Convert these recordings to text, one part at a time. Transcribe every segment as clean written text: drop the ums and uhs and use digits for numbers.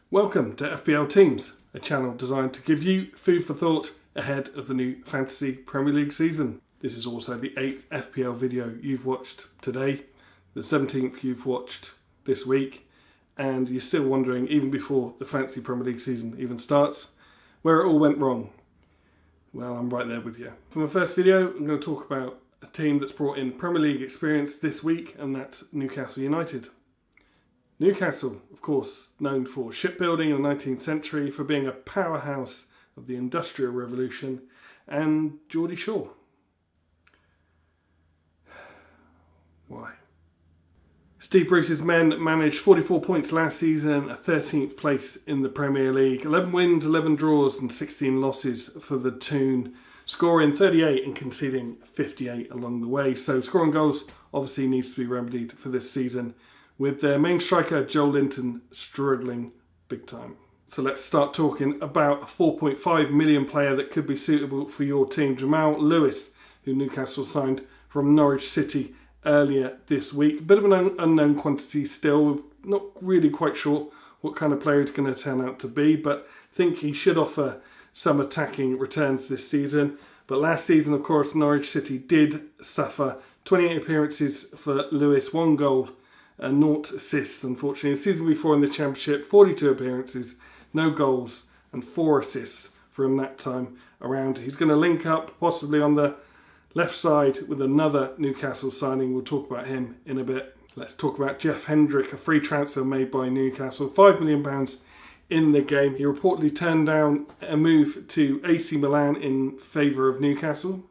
Welcome to FPL Teams, a channel designed to give you food for thought ahead of the new Fantasy Premier League season. This is also the 8th FPL video you've watched today, the 17th you've watched this week, and you're still wondering, even before the Fantasy Premier League season even starts, where it all went wrong. Well, I'm right there with you. For my first video, I'm going to talk about a team that's brought in Premier League experience this week, and that's Newcastle United. Newcastle, of course, known for shipbuilding in the 19th century, for being a powerhouse of the Industrial Revolution, and Geordie Shaw. Why? Steve Bruce's men managed 44 points last season, a 13th place in the Premier League, 11 wins, 11 draws and 16 losses for the Toon, scoring 38 and conceding 58 along the way. So scoring goals obviously needs to be remedied for this season, with their main striker Joel Linton struggling big time. So let's start talking about a 4.5 million player that could be suitable for your team. Jamal Lewis, who Newcastle signed from Norwich City earlier this week. A bit of an unknown quantity still, not really quite sure what kind of player it's going to turn out to be, but I think he should offer some attacking returns this season. But last season, of course, Norwich City did suffer. 28 appearances for Lewis, 1 goal, 0 assists, unfortunately. The season before in the Championship, 42 appearances, no goals and 4 assists for him that time around. He's going to link up possibly on the left side with another Newcastle signing. We'll talk about him in a bit. Let's talk about Jeff Hendrick, a free transfer made by Newcastle. £5 million in the game. He reportedly turned down a move to AC Milan in favour of Newcastle.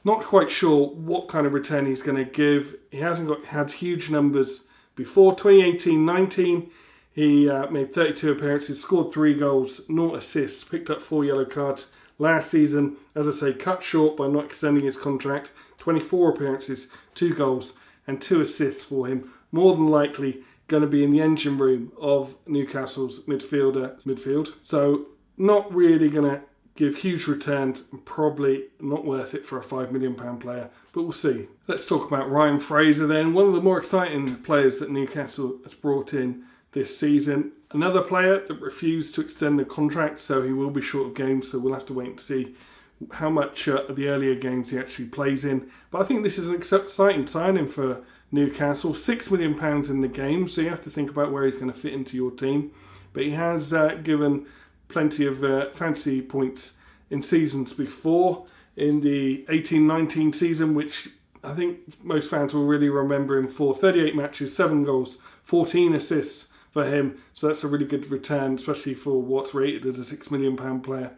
Not quite sure what kind of return he's going to give. He hasn't had huge numbers before. 2018-19, he made 32 appearances, scored 3 goals, 0 assists, picked up 4 yellow cards. Last season, as I say, cut short by not extending his contract. 24 appearances, 2 goals and 2 assists for him. More than likely going to be in the engine room of Newcastle's midfield. So not really going to give huge returns and probably not worth it for a £5 million player, but we'll see. Let's talk about Ryan Fraser then, one of the more exciting players that Newcastle has brought in this season. Another player that refused to extend the contract, so he will be short of games, so we'll have to wait and see how much of the earlier games he actually plays in. But I think this is an exciting signing for Newcastle. £6 million in the game, so you have to think about where he's going to fit into your team. But he has given plenty of fantasy points in seasons before. In the 18-19 season, which I think most fans will really remember him for, 38 matches, 7 goals, 14 assists for him. So that's a really good return, especially for what's rated as a £6 million player.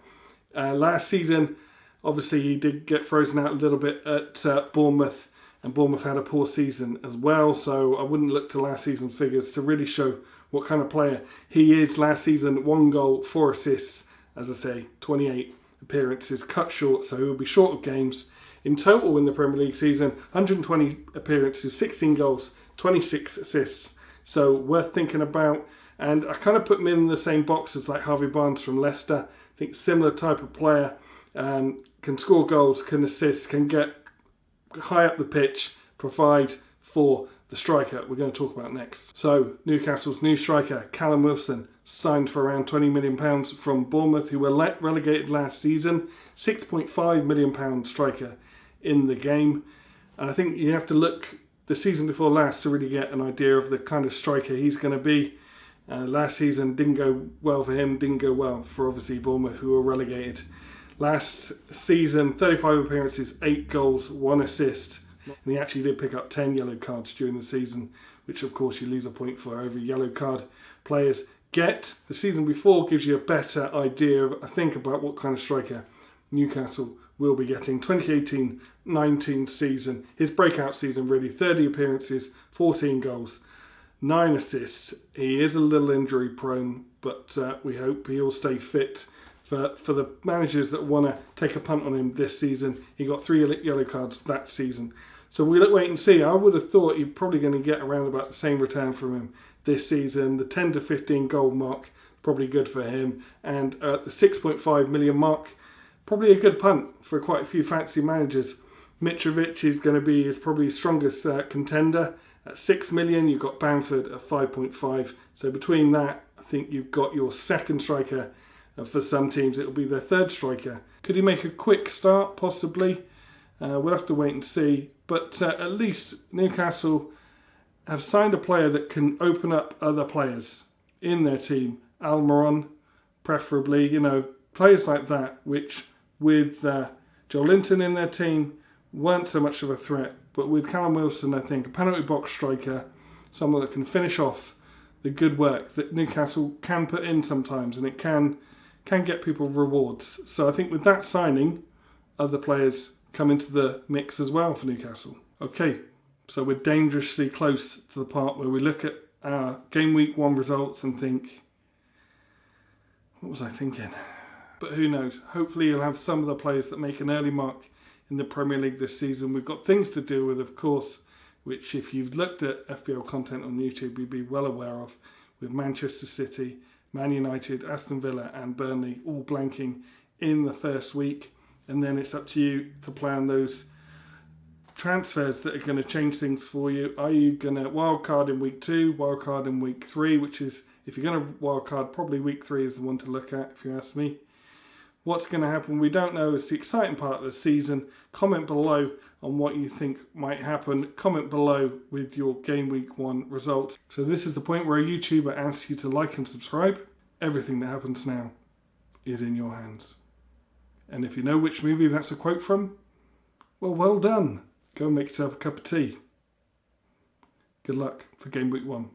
Last season, obviously he did get frozen out a little bit at Bournemouth, and Bournemouth had a poor season as well. So I wouldn't look to last season's figures to really show what kind of player he is. Last season, 1 goal, 4 assists, as I say, 28 appearances, cut short, so he will be short of games. In total in the Premier League season, 120 appearances, 16 goals, 26 assists, so worth thinking about. And I kind of put him in the same box as like Harvey Barnes from Leicester. I think similar type of player, can score goals, can assist, can get high up the pitch, provide for the striker we're going to talk about next. So Newcastle's new striker Callum Wilson signed for around £20 million from Bournemouth, who were relegated last season. £6.5 million striker in the game, and I think you have to look the season before last to really get an idea of the kind of striker he's going to be. Last season didn't go well for him, didn't go well for obviously Bournemouth, who were relegated. Last season, 35 appearances, 8 goals, 1 assist. And he actually did pick up 10 yellow cards during the season, which of course you lose a point for every yellow card players get. The season before gives you a better idea, I think, about what kind of striker Newcastle will be getting. 2018-19 season, his breakout season really, 30 appearances, 14 goals, 9 assists. He is a little injury prone, but we hope he'll stay fit. For the managers that want to take a punt on him this season, he got 3 yellow cards that season. So we'll wait and see. I would have thought you're probably going to get around about the same return from him this season. The 10 to 15 goal mark, probably good for him. And at the 6.5 million mark, probably a good punt for quite a few fantasy managers. Mitrovic is going to be probably his strongest contender. At 6 million, you've got Bamford at 5.5. So between that, I think you've got your second striker. For some teams, it'll be their third striker. Could he make a quick start? Possibly. We'll have to wait and see. But at least Newcastle have signed a player that can open up other players in their team. Almiron, preferably, players like that, which with Joel Linton in their team weren't so much of a threat. But with Callum Wilson, I think, a penalty box striker, someone that can finish off the good work that Newcastle can put in sometimes, and it can get people rewards. So I think with that signing, other players come into the mix as well for Newcastle. Okay, so we're dangerously close to the part where we look at our game week 1 results and think, what was I thinking? But who knows? Hopefully you'll have some of the players that make an early mark in the Premier League this season. We've got things to deal with, of course, which if you've looked at FPL content on YouTube, you'd be well aware of, with Manchester City, Man United, Aston Villa and Burnley all blanking in the first week. And then it's up to you to plan those transfers that are going to change things for you. Are you going to wildcard in week 2, wildcard in week 3, which is, if you're going to wildcard, probably week 3 is the one to look at, if you ask me. What's going to happen, we don't know. It's the exciting part of the season. Comment below on what you think might happen. Comment below with your game week 1 results. So this is the point where a YouTuber asks you to like and subscribe. Everything that happens now is in your hands. And if you know which movie that's a quote from, well done. Go and make yourself a cup of tea. Good luck for game week 1.